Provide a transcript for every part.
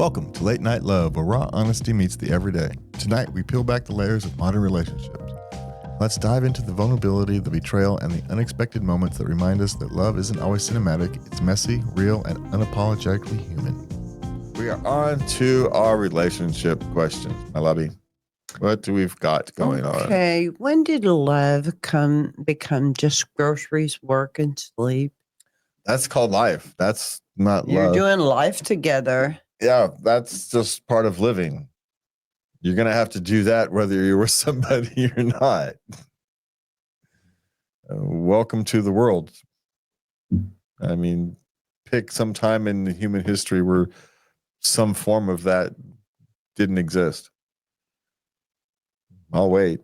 Welcome to Late Night Love, where raw honesty meets the everyday. Tonight, we peel back the layers of modern relationships. Let's dive into the vulnerability, the betrayal, and the unexpected moments that remind us that love isn't always cinematic, it's messy, real, and unapologetically human. We are on to our relationship questions, my lovey. What do we've got going on? Okay, when did love become just groceries, work, and sleep? That's called life. That's not You're love. doing life together. Yeah, that's just part of living. You're going to have to do that whether you're with somebody or not. Welcome to the world. I mean, pick some time in human history where some form of that didn't exist. I'll wait.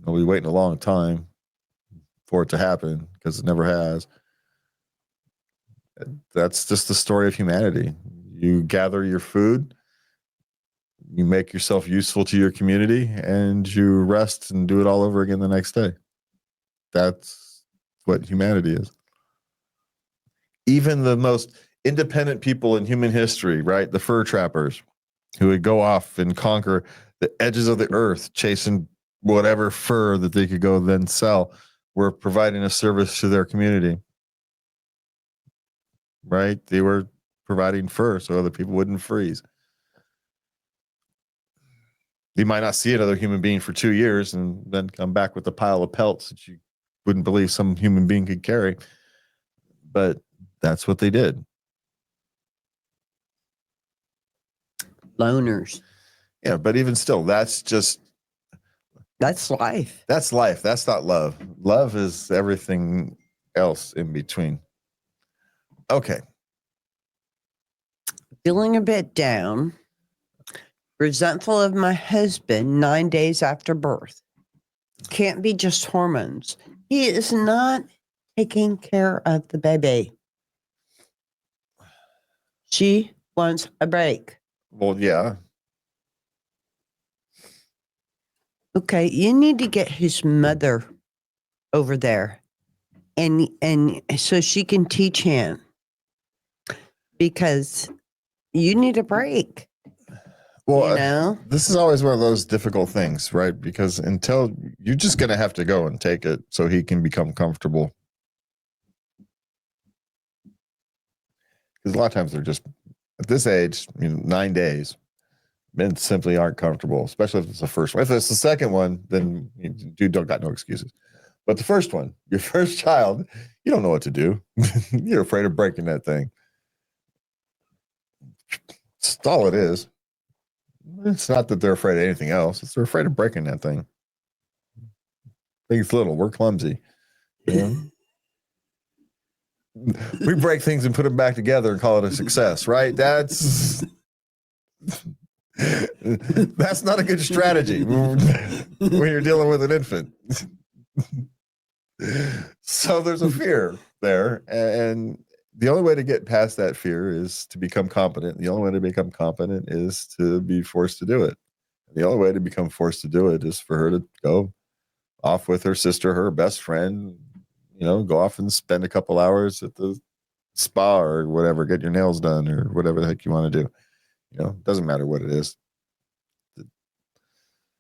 I'll be waiting a long time for it to happen because it never has. That's just the story of humanity. You gather your food, you make yourself useful to your community, and you rest and do it all over again the next day. That's what humanity is. Even the most independent people in human history, right? The fur trappers who would go off and conquer the edges of the earth, chasing whatever fur that they could go then sell, were providing a service to their community. Right? They were providing fur so other people wouldn't freeze. You might not see another human being for 2 years and then come back with a pile of pelts that you wouldn't believe some human being could carry. But that's what they did. Loners. Yeah, but even still, that's life. That's life. That's not love. Love is everything else in between. Okay. Feeling a bit down, resentful of my husband 9 days after birth. Can't be just hormones. He is not taking care of the baby. She wants a break. Well, yeah. Okay, you need to get his mother over there and so she can teach him, because you need a break. Well, this is always one of those difficult things, right? Because until you're just going to have to go and take it so he can become comfortable. Because a lot of times they're just, at this age, 9 days, men simply aren't comfortable, especially if it's the first one. If it's the second one, then you don't got no excuses. But the first one, your first child, you don't know what to do. You're afraid of breaking that thing. That's all it is. It's not that they're afraid of anything else. It's they're afraid of breaking that thing. Things little. We're clumsy. You know? We break things and put them back together and call it a success, right? That's not a good strategy when you're dealing with an infant. So there's a fear there, and the only way to get past that fear is to become competent. The only way to become competent is to be forced to do it. And the only way to become forced to do it is for her to go off with her sister, her best friend, go off and spend a couple hours at the spa or whatever, get your nails done or whatever the heck you want to do. Doesn't matter what it is.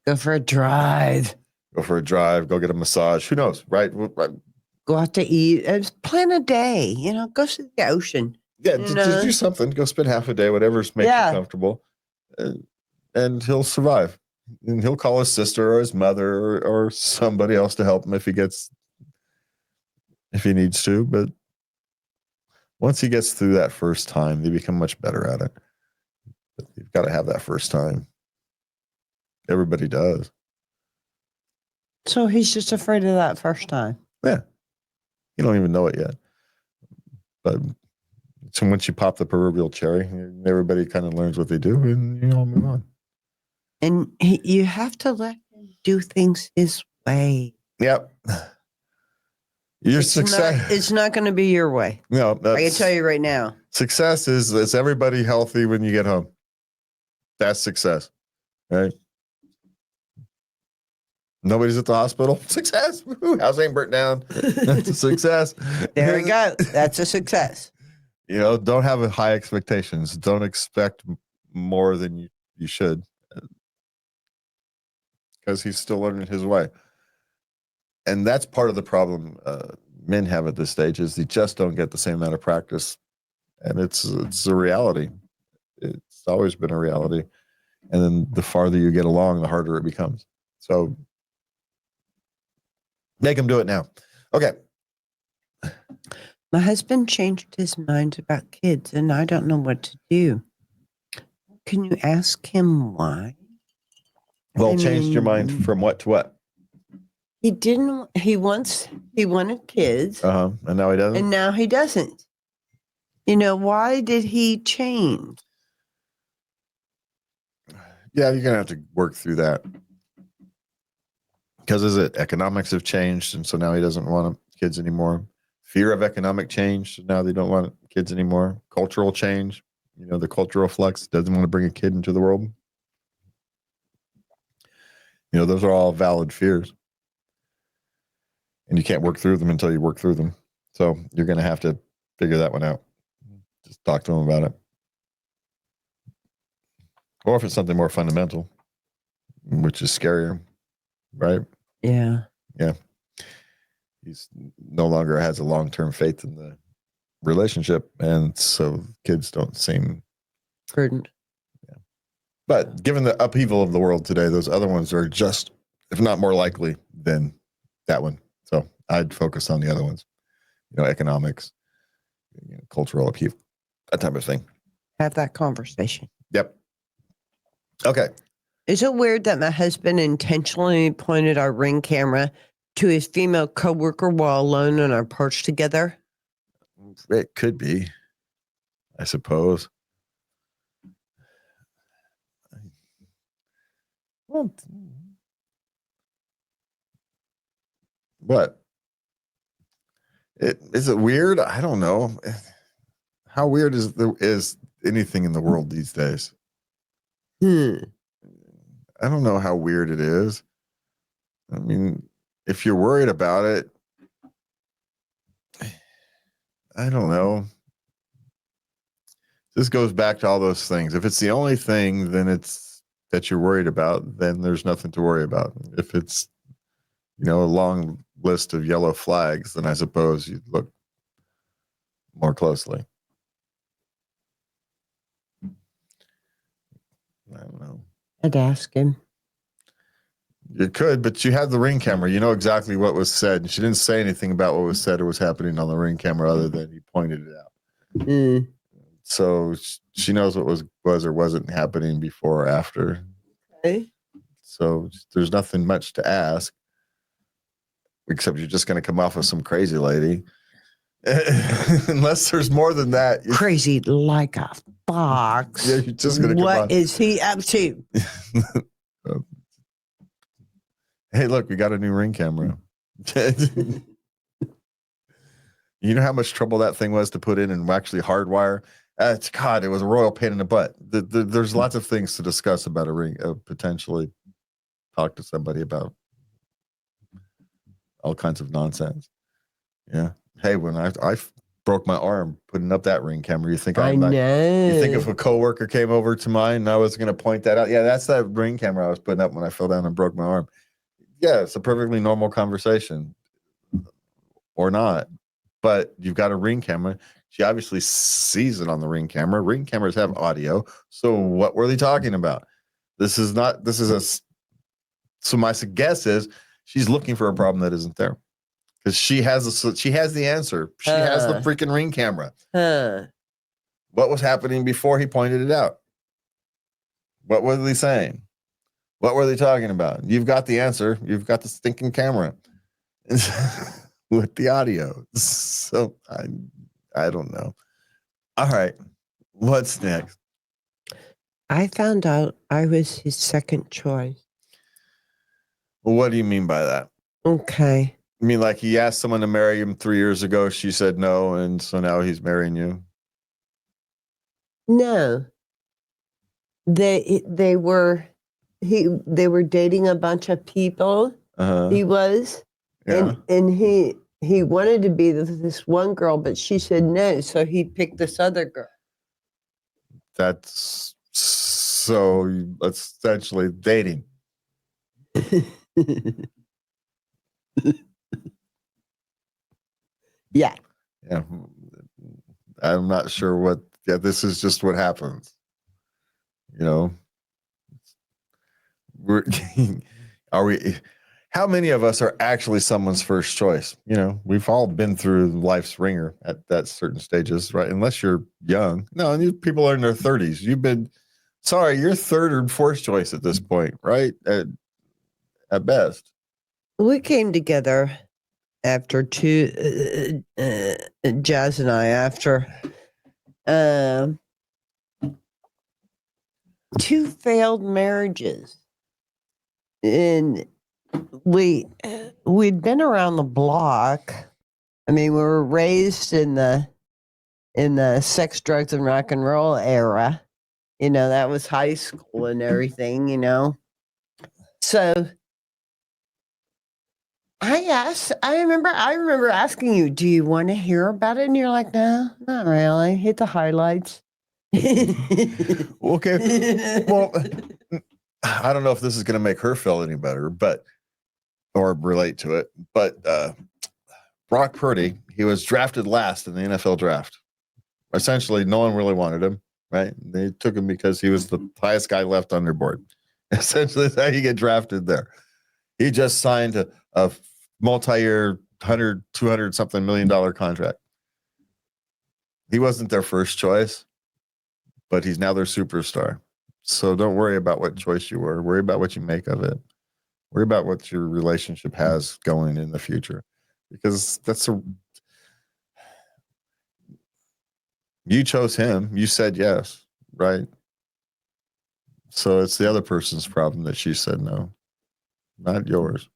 Go for a drive. Go get a massage. Who knows, right? Go out to eat. Plan a day. Go see the ocean. Yeah, just do something. Go spend half a day, whatever's makes you comfortable, and he'll survive. And he'll call his sister or his mother or somebody else to help him if he needs to. But once he gets through that first time, they become much better at it. But you've got to have that first time. Everybody does. So he's just afraid of that first time. Yeah. You don't even know it yet. But so once you pop the proverbial cherry, everybody kind of learns what they do and move on. And you have to let him do things his way. Yep. It's not going to be your way. No, I can tell you right now. Success is everybody healthy when you get home. That's success, right? Nobody's at the hospital. Success. Woo-hoo. House ain't burnt down. That's a success. There we go. That's a success. Don't have high expectations. Don't expect more than you should, because he's still learning his way. And that's part of the problem men have at this stage, is they just don't get the same amount of practice. And it's a reality. It's always been a reality. And then the farther you get along, the harder it becomes. So make him do it now. Okay. My husband changed his mind about kids, and I don't know what to do. Can you ask him why? Well, changed your mind from what to what? He didn't. He wanted kids, And now he doesn't. and now he doesn't. Why did he change? Yeah, you're gonna have to work through that. Because is it economics have changed, and so now he doesn't want kids anymore? Fear of economic change, so now they don't want kids anymore. Cultural change, the cultural flux, doesn't want to bring a kid into the world. Those are all valid fears. And you can't work through them until you work through them. So you're going to have to figure that one out. Just talk to him about it. Or if it's something more fundamental, which is scarier, right? Yeah. Yeah. He's no longer has a long-term faith in the relationship. And so kids don't seem prudent. Yeah. But given the upheaval of the world today, those other ones are just, if not more likely than that one. So I'd focus on the other ones, economics, cultural upheaval, that type of thing. Have that conversation. Yep. Okay. Is it weird that my husband intentionally pointed our Ring camera to his female coworker while alone on our porch together? It could be, I suppose. Well, what? Is it weird? I don't know. How weird is anything in the world these days? I don't know how weird it is. I mean, if you're worried about it, I don't know. This goes back to all those things. If it's the only thing, then it's that you're worried about, then there's nothing to worry about. If it's, a long list of yellow flags, then I suppose you'd look more closely. I don't know. I'd ask him. You could, but you have the Ring camera. You know exactly what was said. She didn't say anything about what was said or was happening on the Ring camera other than he pointed it out. So she knows what was or wasn't happening before or after. Okay. So there's nothing much to ask, except you're just going to come off as some crazy lady. Unless there's more than that. Crazy like a fox. Yeah, you're just going to come off. What is he up to? Hey, look, we got a new Ring camera. You know how much trouble that thing was to put in and actually hardwire? God, it was a royal pain in the butt. There's lots of things to discuss about a ring. Potentially talk to somebody about all kinds of nonsense. Yeah. Hey, when I broke my arm putting up that Ring camera, you think I know. You think if a coworker came over to mine and I was going to point that out? Yeah, that's that Ring camera I was putting up when I fell down and broke my arm. Yeah, it's a perfectly normal conversation, or not. But you've got a Ring camera. She obviously sees it on the Ring camera. Ring cameras have audio. So what were they talking about? So my guess is she's looking for a problem that isn't there. Because she has the answer. She has the freaking Ring camera. What was happening before he pointed it out? What were they saying? What were they talking about? You've got the answer. You've got the stinking camera with the audio. So I don't know. All right. What's next? I found out I was his second choice. Well, what do you mean by that? Okay. You mean like he asked someone to marry him 3 years ago, she said no, and so now he's marrying you? No. They were dating a bunch of people. He was. Yeah. And he wanted to be this one girl, but she said no, so he picked this other girl. That's So that's essentially dating. Yeah. Yeah. I'm not sure what, yeah, this is just what happens. You know, we're, are we, how many of us are actually someone's first choice? You know, we've all been through life's ringer at that certain stages, right? Unless you're young. No, these people are in their 30s. You're third or fourth choice at this point, right? At best. We came together after Jazz and I, after 2 failed marriages. And we'd been around the block. I mean, we were raised in the sex, drugs, and rock and roll era. You know, that was high school and everything, you know. So I remember asking you, do you want to hear about it? And you're like, no, not really. Hit the highlights. Okay. Well, I don't know if this is going to make her feel any better, or relate to it. But Brock Purdy, he was drafted last in the NFL draft. Essentially, no one really wanted him, right? They took him because he was the highest guy left on their board. Essentially, that's how you get drafted there. He just signed a multi-year, 100, 200 something $1 million contract. He wasn't their first choice, but he's now their superstar. So don't worry about what choice you were. Worry about what you make of it. Worry about what your relationship has going in the future, because you chose him. You said yes, right? So it's the other person's problem that she said no, not yours.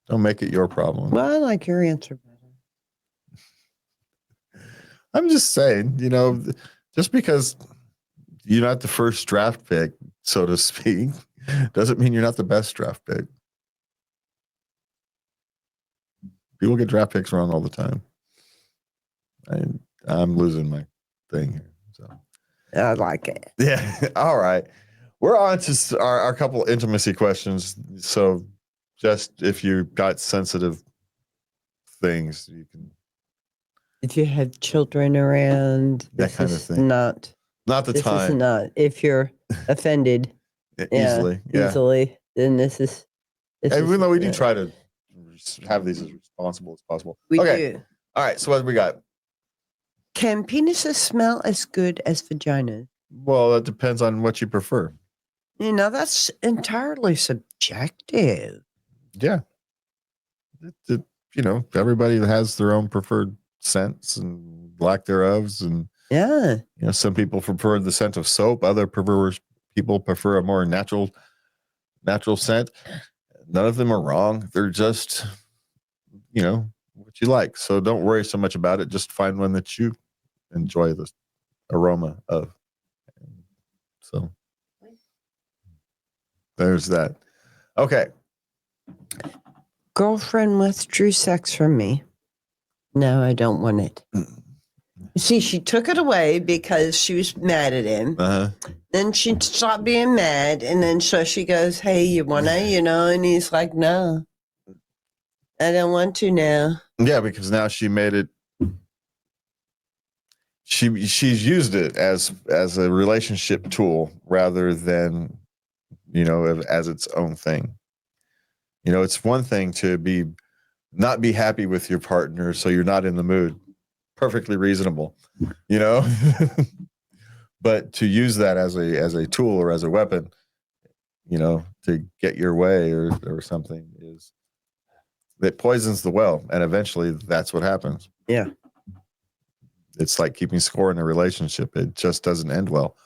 Don't make it your problem. Well, I like your answer better. I'm just saying, you know, just because you're not the first draft pick, so to speak, doesn't mean you're not the best draft pick. People get draft picks wrong all the time. I'm losing my thing here. So I like it. yeah. All right. We're on to our couple intimacy questions. So just if you got sensitive things, you can. If you have children around, That kind of thing. Not the this time. Is not. If you're offended easily, then this is. Even though we do try to have these as responsible as possible. We do. All right. So what do we got? Can penises smell as good as vaginas? Well, that depends on what you prefer. You know, that's entirely subjective. Yeah. You know, everybody has their own preferred scents and lack thereofs, and yeah, you know, some people prefer the scent of soap. Other people prefer a more natural scent. None of them are wrong. They're just, you know, what you like. So don't worry so much about it. Just find one that you enjoy the aroma of. So there's that. Okay. Girlfriend withdrew sex from me. No, I don't want it. See, she took it away because she was mad at him. Then she stopped being mad. And then so she goes, hey, you want to, you know? And he's like, no, I don't want to now. Yeah, because now she made it. She's used it as a relationship tool rather than, you know, as its own thing. You know, it's one thing to not be happy with your partner, so you're not in the mood. Perfectly reasonable, you know. But to use that as a tool or as a weapon, you know, to get your way or something, it poisons the well, and eventually that's what happens. Yeah. It's like keeping score in a relationship. It just doesn't end well.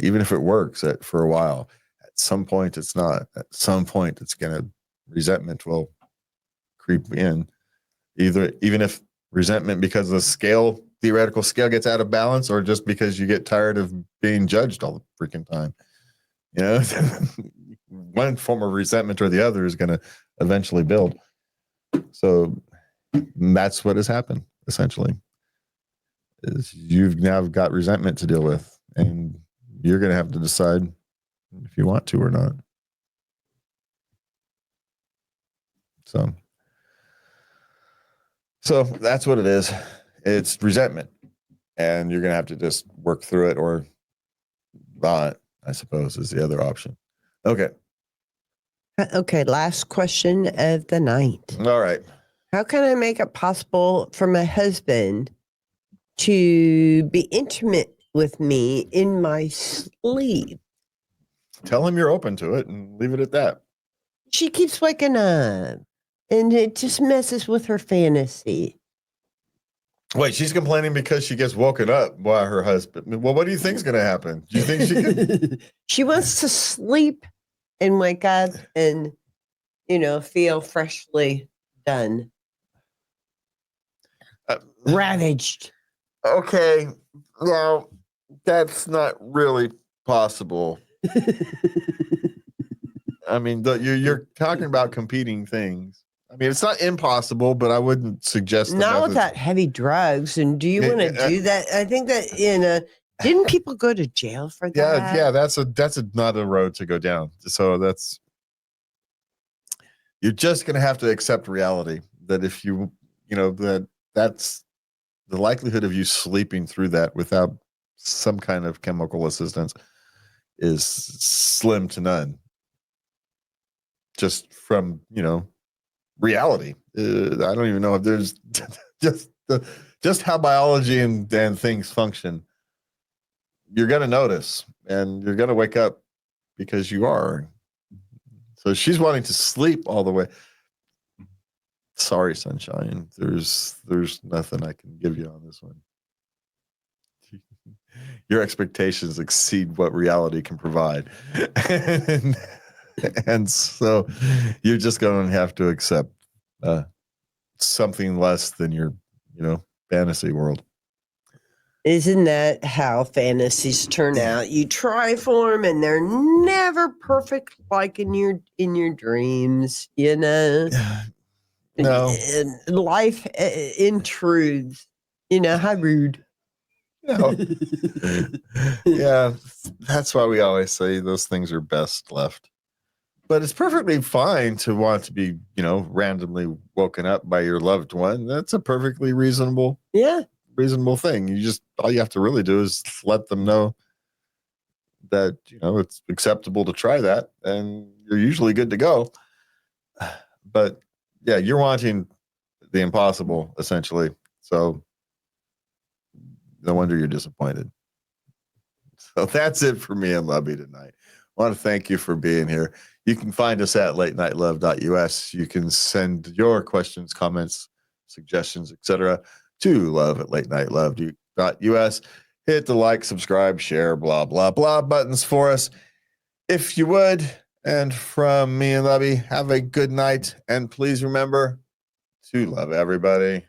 Even if it works for a while, at some point it's not. At some point resentment will creep in. Even if resentment because the theoretical scale gets out of balance, or just because you get tired of being judged all the freaking time. You know, one form of resentment or the other is going to eventually build. So that's what has happened, essentially. Is you've now got resentment to deal with, and you're going to have to decide if you want to or not. So that's what it is. It's resentment. And you're going to have to just work through it or not, I suppose, is the other option. Okay. Okay, last question of the night. All right. How can I make it possible for my husband to be intimate with me in my sleep? Tell him you're open to it and leave it at that. She keeps waking up and it just messes with her fantasy. Wait, she's complaining because she gets woken up by her husband. Well, what do you think is going to happen? Do you think she can? She wants to sleep and wake up and, feel freshly done. Ravaged. Okay. Now, that's not really possible. I mean, you're talking about competing things. I mean, it's not impossible, but I wouldn't suggest not without heavy drugs. And do you want to do that? I think that didn't people go to jail for that? Yeah. That's not a road to go down. So you're just going to have to accept reality that if that's the likelihood of you sleeping through that without some kind of chemical assistance is slim to none. Just from, reality. I don't even know if there's just how biology and things function. You're going to notice and you're going to wake up because you are. So she's wanting to sleep all the way. Sorry, sunshine. There's nothing I can give you on this one. Your expectations exceed what reality can provide. And so you're just going to have to accept something less than your, fantasy world. Isn't that how fantasies turn out? You try for them and they're never perfect like in your dreams, No. Life intrudes, how rude. No. Yeah, that's why we always say those things are best left. But it's perfectly fine to want to be, randomly woken up by your loved one. That's a perfectly reasonable thing. All you have to really do is let them know that, it's acceptable to try that, and you're usually good to go. But yeah, you're wanting the impossible, essentially. So no wonder you're disappointed. So that's it for me and Lubby tonight. I want to thank you for being here. You can find us at latenightLove.us. You can send your questions, comments, suggestions, etc. to love@latenightLove.us. Hit the like, subscribe, share, blah, blah, blah buttons for us, if you would. And from me and Lubby, have a good night. And please remember to love everybody.